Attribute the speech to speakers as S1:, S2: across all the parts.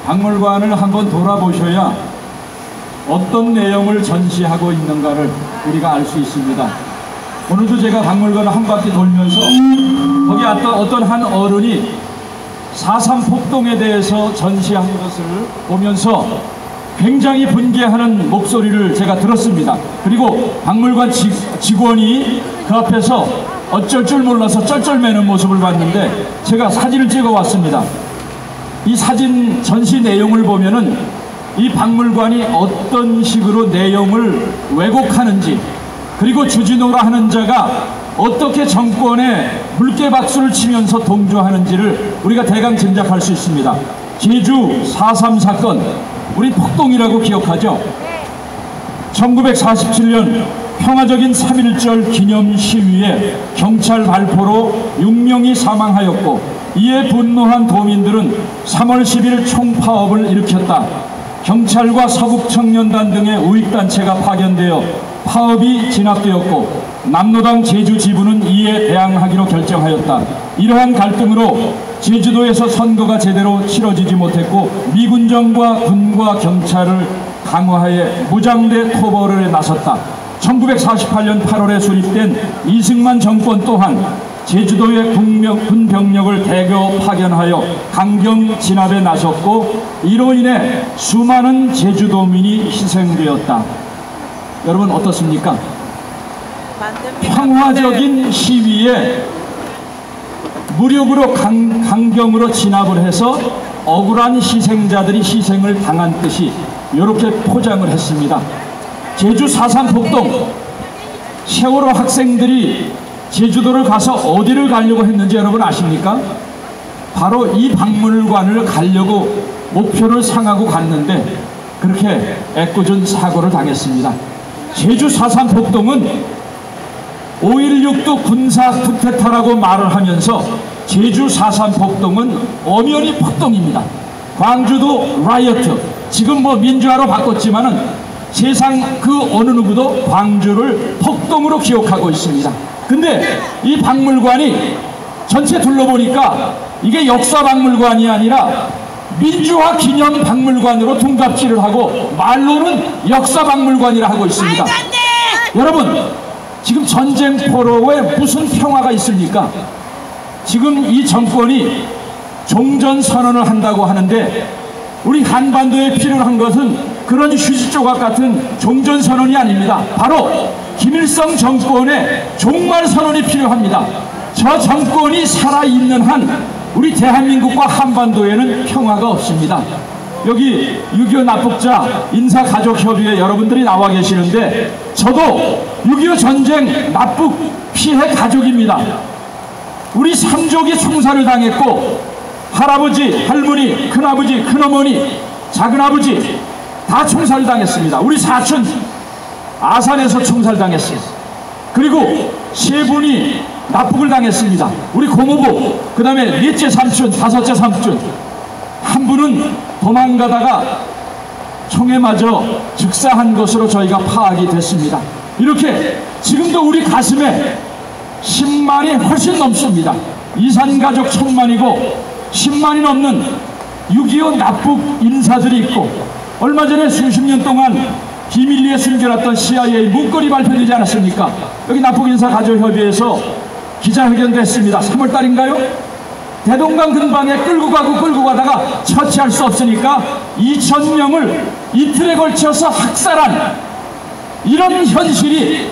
S1: 박물관을 한번 돌아보셔야 어떤 내용을 전시하고 있는가를 우리가 알 수 있습니다. 오늘도 제가 박물관을 한 바퀴 돌면서 거기 어떤 한 어른이 4.3 폭동에 대해서 전시한 것을 보면서 굉장히 분개하는 목소리를 제가 들었습니다. 그리고 박물관 직원이 그 앞에서 어쩔 줄 몰라서 쩔쩔매는 모습을 봤는데 제가 사진을 찍어 왔습니다. 이 사진 전시 내용을 보면은 이 박물관이 어떤 식으로 내용을 왜곡하는지, 그리고 주진우라 하는 자가 어떻게 정권에 물개박수를 치면서 동조하는지를 우리가 대강 짐작할 수 있습니다. 제주 4.3 사건, 우리 폭동이라고 기억하죠. 1947년 평화적인 3.1절 기념 시위에 경찰 발포로 6명이 사망하였고, 이에 분노한 도민들은 3월 10일 총파업을 일으켰다. 경찰과 서북청년단 등의 우익단체가 파견되어 파업이 진압되었고, 남로당 제주 지부는 이에 대항하기로 결정하였다. 이러한 갈등으로 제주도에서 선거가 제대로 치러지지 못했고, 미군정과 군과 경찰을 강화해 무장대 토벌에 나섰다. 1948년 8월에 수립된 이승만 정권 또한 제주도의 군 병력을 대거 파견하여 강경 진압에 나섰고, 이로 인해 수많은 제주도민이 희생되었다. 여러분 어떻습니까? 평화적인 시위에 무력으로 강경으로 진압을 해서 억울한 희생자들이 희생을 당한 뜻이 이렇게 포장을 했습니다. 제주 4.3 폭동, 세월호 학생들이 제주도를 가서 어디를 가려고 했는지 여러분 아십니까? 바로 이 박물관을 가려고 목표를 상하고 갔는데 그렇게 애꿎은 사고를 당했습니다. 제주 4.3 폭동은 5.16도 군사 쿠데타라고 말을 하면서 제주 4.3 폭동은 엄연히 폭동입니다. 광주도 라이어트, 지금 뭐 민주화로 바꿨지만은 세상 그 어느 누구도 광주를 폭동으로 기억하고 있습니다. 근데 이 박물관이 전체 둘러보니까 이게 역사박물관이 아니라 민주화 기념 박물관으로 둔갑질을 하고 말로는 역사박물관이라 하고 있습니다. 여러분, 지금 전쟁 포로에 무슨 평화가 있습니까? 지금 이 정권이 종전선언을 한다고 하는데 우리 한반도에 필요한 것은 그런 휴지조각 같은 종전선언이 아닙니다. 바로 김일성 정권의 종말선언이 필요합니다. 저 정권이 살아있는 한 우리 대한민국과 한반도에는 평화가 없습니다. 여기 6.25 납북자 인사가족협의회 여러분들이 나와 계시는데 저도 6.25 전쟁 납북 피해 가족입니다. 우리 3족이 총살을 당했고 할아버지, 할머니, 큰아버지, 큰어머니, 작은아버지 다 총살당했습니다. 우리 사촌 아산에서 총살당했어요. 그리고 세 분이 납북을 당했습니다. 우리 고모부, 그 다음에 넷째 삼촌, 다섯째 삼촌, 한 분은 도망가다가 총에 맞아 즉사한 것으로 저희가 파악이 됐습니다. 이렇게 지금도 우리 가슴에 10만이 훨씬 넘습니다. 이산가족 1000만이고 10만이 넘는 6.25 납북 인사들이 있고, 얼마 전에 수십 년 동안 비밀리에 숨겨놨던 CIA 문건이 발표되지 않았습니까? 여기 납북인사가족협의회에서 기자회견도 했습니다. 3월달인가요? 대동강 근방에 끌고 가다가 처치할 수 없으니까 2000명을 이틀에 걸쳐서 학살한 이런 현실이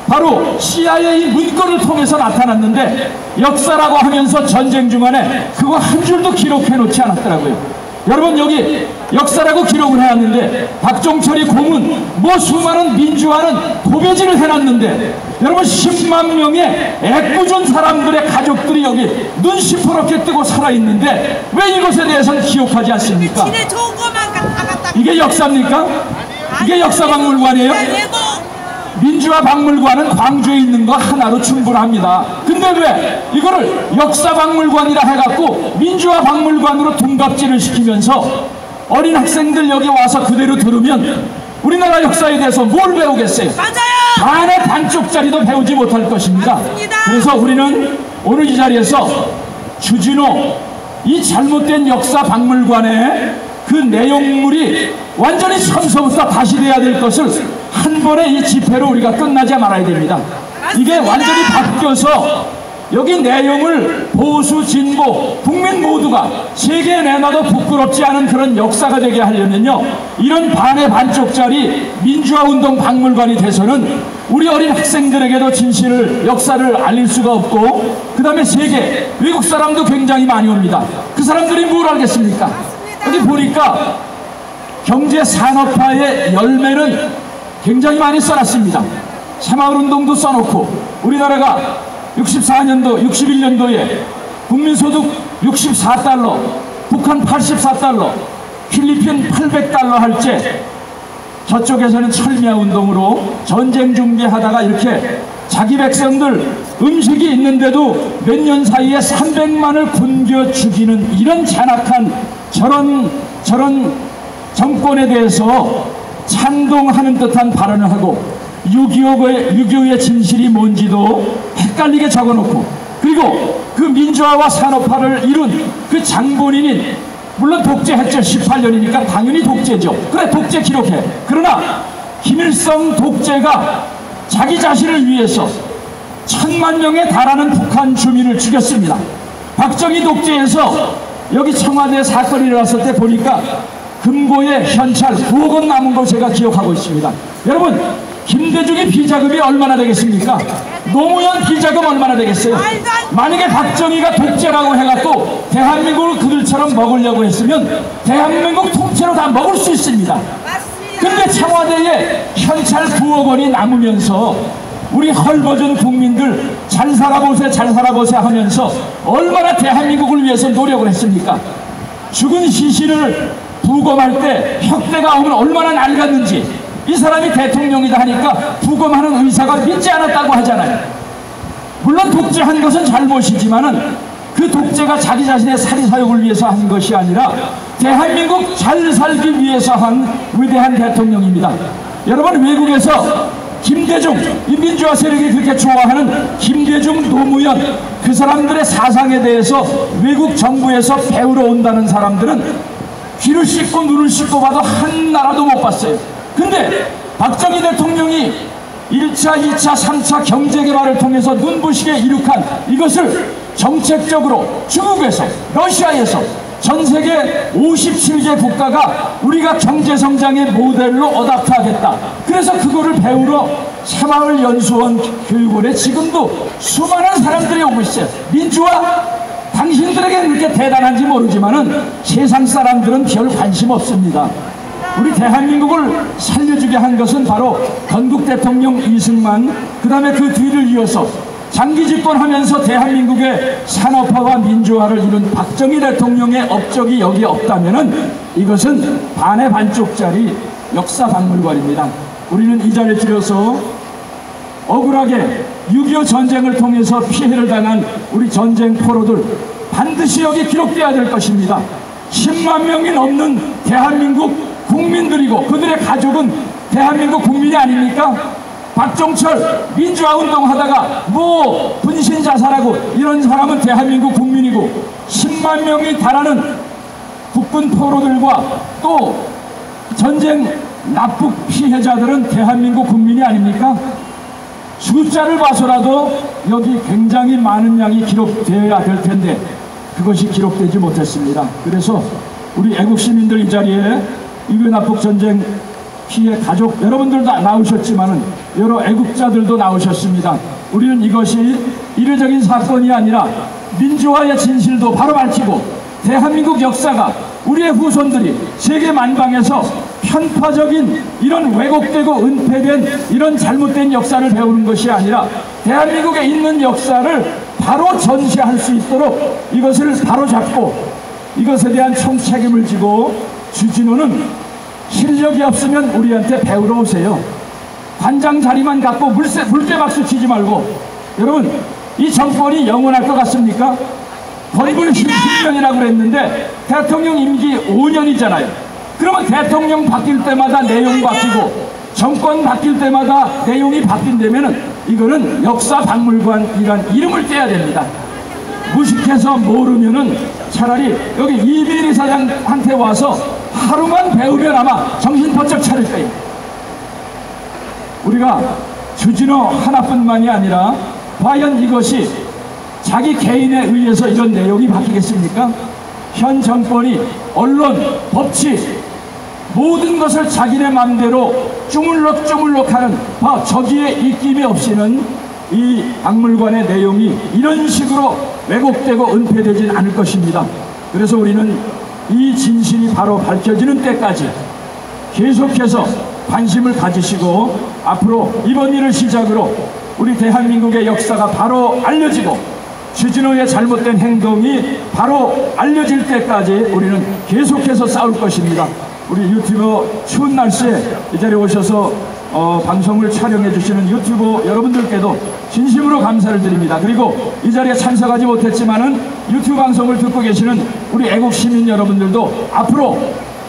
S1: 바로 CIA 문건을 통해서 나타났는데 역사라고 하면서 전쟁 중간에 그거 한 줄도 기록해 놓지 않았더라고요. 여러분, 여기 역사라고 기록을 해놨는데 박종철이 고문, 뭐 수많은 민주화는 도배질을 해놨는데 여러분 10만 명의 애꿎은 사람들의 가족들이 여기 눈 시퍼렇게 뜨고 살아있는데 왜 이것에 대해서는 기억하지 않습니까? 이게 역사입니까? 이게 역사박물관이에요? 민주화 박물관은 광주에 있는 거 하나로 충분합니다. 근데 왜 이거를 역사박물관이라 해갖고 민주화 박물관으로 둔갑질을 시키면서 어린 학생들 여기 와서 그대로 들으면 우리나라 역사에 대해서 뭘 배우겠어요? 맞아요! 반의 반쪽짜리도 배우지 못할 것입니다. 맞습니다. 그래서 우리는 오늘 이 자리에서 주진호 이 잘못된 역사 박물관에 그 내용물이 완전히 처음서부터 다시 돼야 될 것을 한 번의 이 집회로 우리가 끝나지 말아야 됩니다. 이게 완전히 바뀌어서 여기 내용을 보수, 진보, 국민 모두가 세계에 내놔도 부끄럽지 않은 그런 역사가 되게 하려면요, 이런 반의 반쪽짜리 민주화운동 박물관이 돼서는 우리 어린 학생들에게도 진실을, 역사를 알릴 수가 없고, 그 다음에 세계, 외국 사람도 굉장히 많이 옵니다. 그 사람들이 뭘 알겠습니까? 여기 보니까 경제산업화의 열매는 굉장히 많이 써놨습니다. 새마을운동도 써놓고, 우리나라가 64년도, 61년도에 국민소득 64달러, 북한 84달러, 필리핀 800달러 할 때 저쪽에서는 철미화운동으로 전쟁 준비하다가 이렇게 자기 백성들 음식이 있는데도 몇 년 사이에 300만을 굶겨 죽이는 이런 잔악한 저런 정권에 대해서 찬동하는 듯한 발언을 하고 6.25의 진실이 뭔지도 헷갈리게 적어놓고, 그리고 그 민주화와 산업화를 이룬 그 장본인인, 물론 독재했죠. 18년이니까 당연히 독재죠. 그래, 독재 기록해. 그러나 김일성 독재가 자기 자신을 위해서 1000만 명에 달하는 북한 주민을 죽였습니다. 박정희 독재에서 여기 청와대 사건이 일어났을 때 보니까 금고에 현찰 9억 원 남은 거 제가 기억하고 있습니다. 여러분, 김대중의 비자금이 얼마나 되겠습니까? 노무현 비자금 얼마나 되겠어요? 만약에 박정희가 독재라고 해갖고 대한민국을 그들처럼 먹으려고 했으면 대한민국 통째로 다 먹을 수 있습니다. 근데 청와대에 현찰 9억 원이 남으면서 우리 헐벗은 국민들 잘 살아보세 잘 살아보세 하면서 얼마나 대한민국을 위해서 노력을 했습니까? 죽은 시신을 부검할 때 혁대가 오면 얼마나 낡았는지, 이 사람이 대통령이다 하니까 부검하는 의사가 믿지 않았다고 하잖아요. 물론 독재한 것은 잘못이지만은 그 독재가 자기 자신의 사리사욕을 위해서 한 것이 아니라 대한민국 잘 살기 위해서 한 위대한 대통령입니다. 여러분, 외국에서 김대중, 이 민주화 세력이 그렇게 좋아하는 김대중, 노무현, 그 사람들의 사상에 대해서 외국 정부에서 배우러 온다는 사람들은 귀를 씻고 눈을 씻고 봐도 한 나라도 못 봤어요. 근데 박정희 대통령이 1차, 2차, 3차 경제개발을 통해서 눈부시게 이룩한 이것을 정책적으로 중국에서, 러시아에서 전 세계 57개 국가가 우리가 경제성장의 모델로 어답트하겠다. 그래서 그거를 배우러 새마을연수원 교육원에 지금도 수많은 사람들이 오고 있어요. 민주화? 당신들에게 그렇게 대단한지 모르지만은 세상 사람들은 별 관심 없습니다. 우리 대한민국을 살려주게 한 것은 바로 건국 대통령 이승만, 그 다음에 그 뒤를 이어서 장기 집권하면서 대한민국의 산업화와 민주화를 이룬 박정희 대통령의 업적이 여기에 없다면은 이것은 반의 반쪽짜리 역사 박물관입니다. 우리는 이 자리에 들여서 억울하게 6.25 전쟁을 통해서 피해를 당한 우리 전쟁 포로들 반드시 여기 기록되어야 될 것입니다. 10만 명이 넘는 대한민국 국민들이고 그들의 가족은 대한민국 국민이 아닙니까? 박종철 민주화운동 하다가 뭐 분신 자살하고 이런 사람은 대한민국 국민이고 10만 명이 달하는 국군 포로들과 또 전쟁 납북 피해자들은 대한민국 국민이 아닙니까? 숫자를 봐서라도 여기 굉장히 많은 양이 기록되어야 될 텐데 그것이 기록되지 못했습니다. 그래서 우리 애국 시민들 이 자리에 6.25 납북전쟁 피해 가족 여러분들도 나오셨지만은 여러 애국자들도 나오셨습니다. 우리는 이것이 이례적인 사건이 아니라 민주화의 진실도 바로 밝히고 대한민국 역사가 우리의 후손들이 세계 만방에서 편파적인 이런 왜곡되고 은폐된 이런 잘못된 역사를 배우는 것이 아니라 대한민국에 있는 역사를 바로 전시할 수 있도록 이것을 바로잡고 이것에 대한 총책임을 지고 주진우는 실력이 없으면 우리한테 배우러 오세요. 관장 자리만 갖고 물대박수 치지 말고. 여러분, 이 정권이 영원할 것 같습니까? 건불 10년이라고 그랬는데 대통령 임기 5년이잖아요. 그러면 대통령 바뀔 때마다 내용이 바뀌고 정권 바뀔 때마다 내용이 바뀐다면은 이거는 역사 박물관이란 이름을 떼야 됩니다. 무식해서 모르면은 차라리 여기 이민희 사장한테 와서 하루만 배우면 아마 정신 번쩍 차릴 거예요. 우리가 주진우 하나뿐만이 아니라 과연 이것이 자기 개인에 의해서 이런 내용이 바뀌겠습니까? 현 정권이 언론, 법치 모든 것을 자기네 맘대로 쪼물럭쪼물럭하는 저기에 입김이 없이는 이 박물관의 내용이 이런 식으로 왜곡되고 은폐되진 않을 것입니다. 그래서 우리는 이 진실이 바로 밝혀지는 때까지 계속해서 관심을 가지시고 앞으로 이번 일을 시작으로 우리 대한민국의 역사가 바로 알려지고 주진우의 잘못된 행동이 바로 알려질 때까지 우리는 계속해서 싸울 것입니다. 우리 유튜버 추운 날씨에 이 자리에 오셔서 방송을 촬영해 주시는 유튜버 여러분들께도 진심으로 감사를 드립니다. 그리고 이 자리에 참석하지 못했지만은 유튜브 방송을 듣고 계시는 우리 애국 시민 여러분들도 앞으로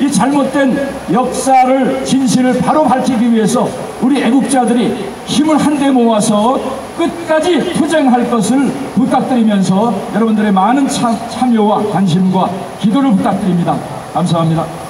S1: 이 잘못된 역사를 진실을 바로 밝히기 위해서 우리 애국자들이 힘을 한데 모아서 끝까지 투쟁할 것을 부탁드리면서 여러분들의 많은 참여와 관심과 기도를 부탁드립니다. 감사합니다.